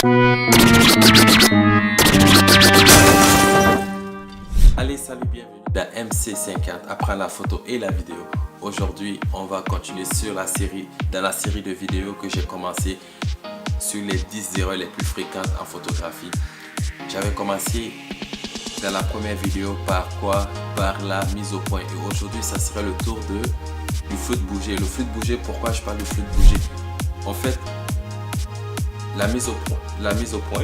Allez, salut, bienvenue dans MC54, apprends la photo et la vidéo. Aujourd'hui, on va continuer sur la série de vidéos que j'ai commencé sur les 10 erreurs les plus fréquentes en photographie. J'avais commencé dans la première vidéo par quoi? Par la mise au point. Et aujourd'hui, ça sera le tour du flou de bouger. Le flou de bouger, pourquoi je parle du flou de bouger? En fait, la mise au point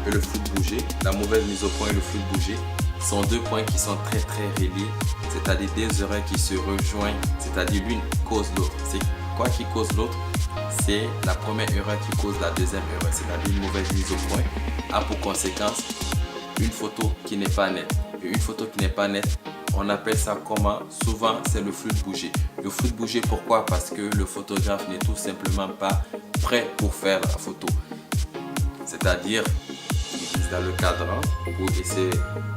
et le flou de bouger, la mauvaise mise au point et le flou de bouger sont deux points qui sont très reliés, c'est-à-dire des erreurs qui se rejoignent, c'est-à-dire l'une cause l'autre. C'est quoi qui cause l'autre? C'est la première erreur qui cause la deuxième erreur, c'est-à-dire une mauvaise mise au point a pour conséquence une photo qui n'est pas nette. Et une photo qui n'est pas nette, on appelle ça comment? Souvent, c'est le flou de bouger. Le flou de bouger, pourquoi? Parce que le photographe n'est tout simplement pas prêt pour faire la photo. C'est-à-dire, il vise dans le cadran pour essayer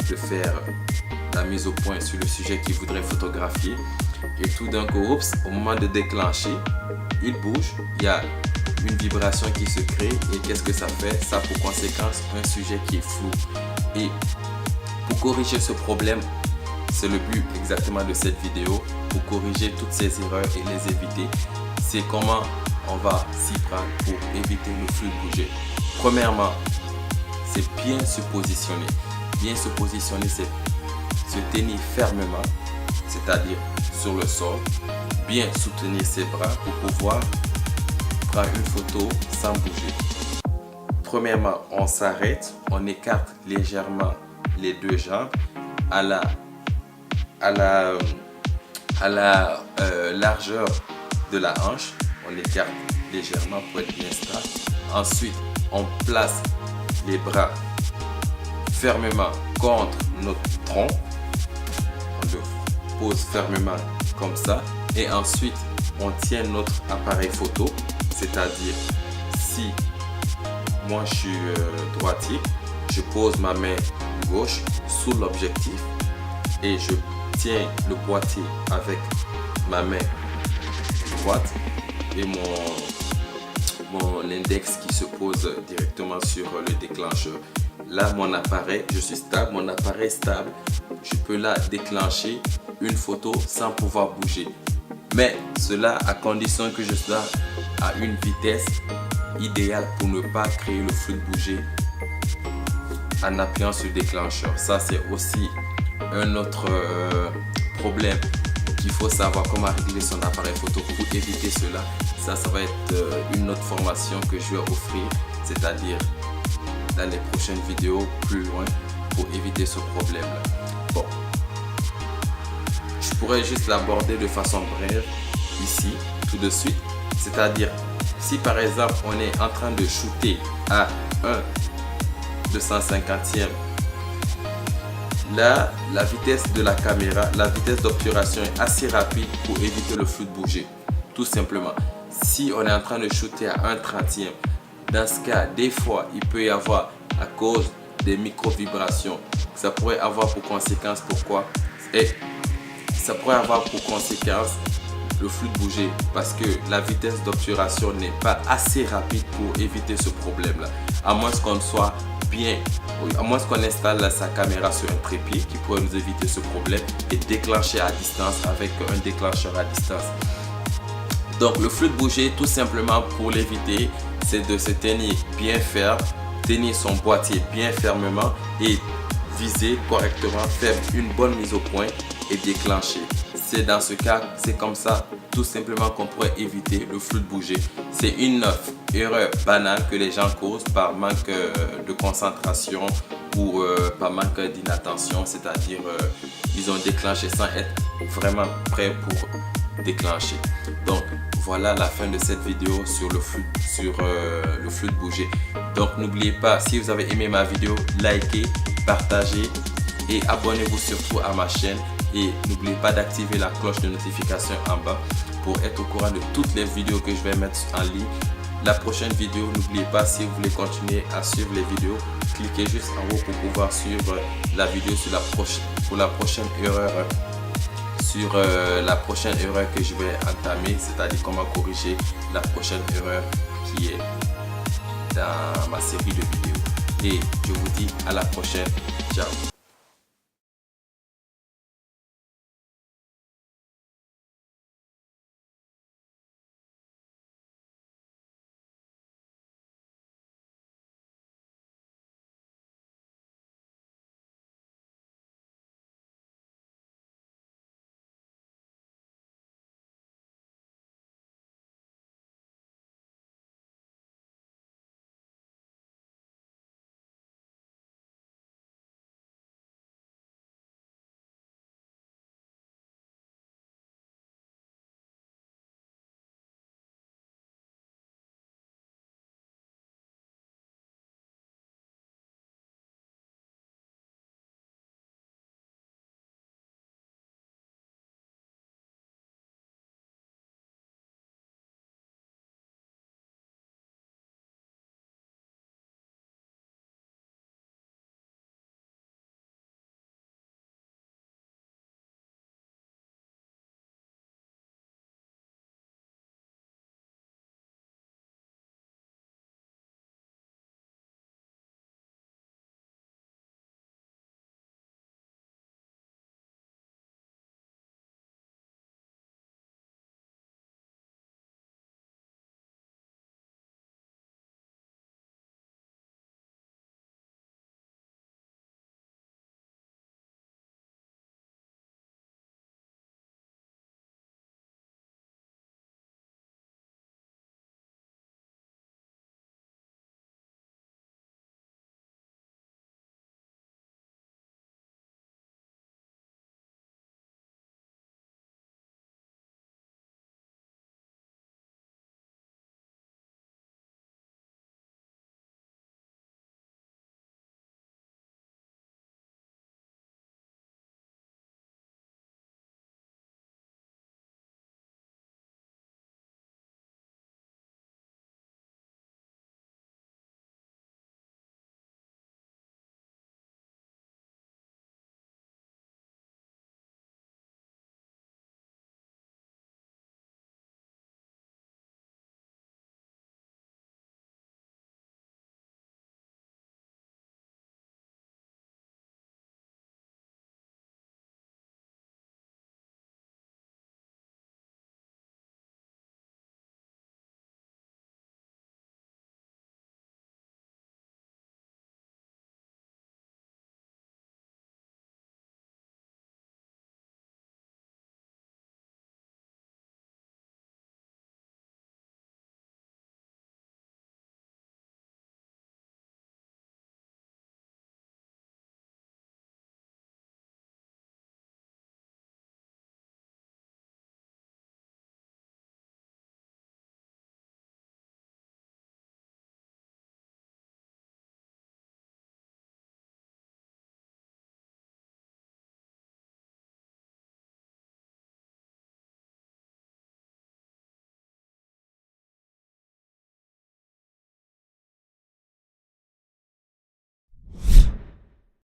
de faire la mise au point sur le sujet qu'il voudrait photographier. Et tout d'un coup, oups, au moment de déclencher, il bouge, il y a une vibration qui se crée. Et qu'est-ce que ça fait? Ça a pour conséquence un sujet qui est flou. Et pour corriger ce problème, c'est le but exactement de cette vidéo, pour corriger toutes ces erreurs et les éviter. C'est comment on va s'y prendre pour éviter le flou de bouger. Premièrement, c'est bien se positionner. Bien se positionner, c'est se tenir fermement, c'est-à-dire sur le sol. Bien soutenir ses bras pour pouvoir prendre une photo sans bouger. Premièrement, on s'arrête, on écarte légèrement les deux jambes à la largeur de la hanche. On écarte légèrement pour être bien stable. Ensuite, on place les bras fermement contre notre tronc. On le pose fermement comme ça. Et ensuite, on tient notre appareil photo. C'est-à-dire, si moi je suis droitier, je pose ma main gauche sous l'objectif et je tiens le boîtier avec ma main droite et mon index qui se pose directement sur le déclencheur. Là, mon appareil, je suis stable, mon appareil est stable. Je peux là déclencher une photo sans pouvoir bouger. Mais cela à condition que je sois à une vitesse idéale pour ne pas créer le flou de bouger en appuyant sur le déclencheur. Ça, c'est aussi un autre problème qu'il faut savoir comment régler son appareil photo pour éviter cela. Ça va être une autre formation que je vais offrir, c'est-à-dire dans les prochaines vidéos plus loin pour éviter ce problème-là. Bon, je pourrais juste l'aborder de façon brève ici, tout de suite. C'est-à-dire, si par exemple on est en train de shooter à 1/250e, là, la vitesse de la caméra, la vitesse d'obturation est assez rapide pour éviter le flou de bouger. Tout simplement. Si on est en train de shooter à 1/30e, dans ce cas, des fois, il peut y avoir, à cause des micro-vibrations, ça pourrait avoir pour conséquence pourquoi? Et ça pourrait avoir pour conséquence le flou de bouger parce que la vitesse d'obturation n'est pas assez rapide pour éviter ce problème-là. À moins qu'on soit bien, à moins qu'on installe sa caméra sur un trépied qui pourrait nous éviter ce problème et déclencher à distance avec un déclencheur à distance. Donc le flou de bouger, tout simplement pour l'éviter, c'est de se tenir bien ferme, tenir son boîtier bien fermement et viser correctement, faire une bonne mise au point et déclencher. C'est dans ce cas, c'est comme ça tout simplement qu'on pourrait éviter le flou de bouger. C'est une erreur banale que les gens causent par manque de concentration ou par manque d'inattention, c'est-à-dire ils ont déclenché sans être vraiment prêts pour déclencher. Donc voilà la fin de cette vidéo sur le flou de bouger. Donc n'oubliez pas, si vous avez aimé ma vidéo, likez, partagez et abonnez-vous surtout à ma chaîne. Et n'oubliez pas d'activer la cloche de notification en bas pour être au courant de toutes les vidéos que je vais mettre en ligne. La prochaine vidéo, n'oubliez pas, si vous voulez continuer à suivre les vidéos, cliquez juste en haut pour pouvoir suivre la vidéo sur la prochaine erreur que je vais entamer, c'est-à-dire comment corriger la prochaine erreur qui est dans ma série de vidéos. Et je vous dis à la prochaine. Ciao.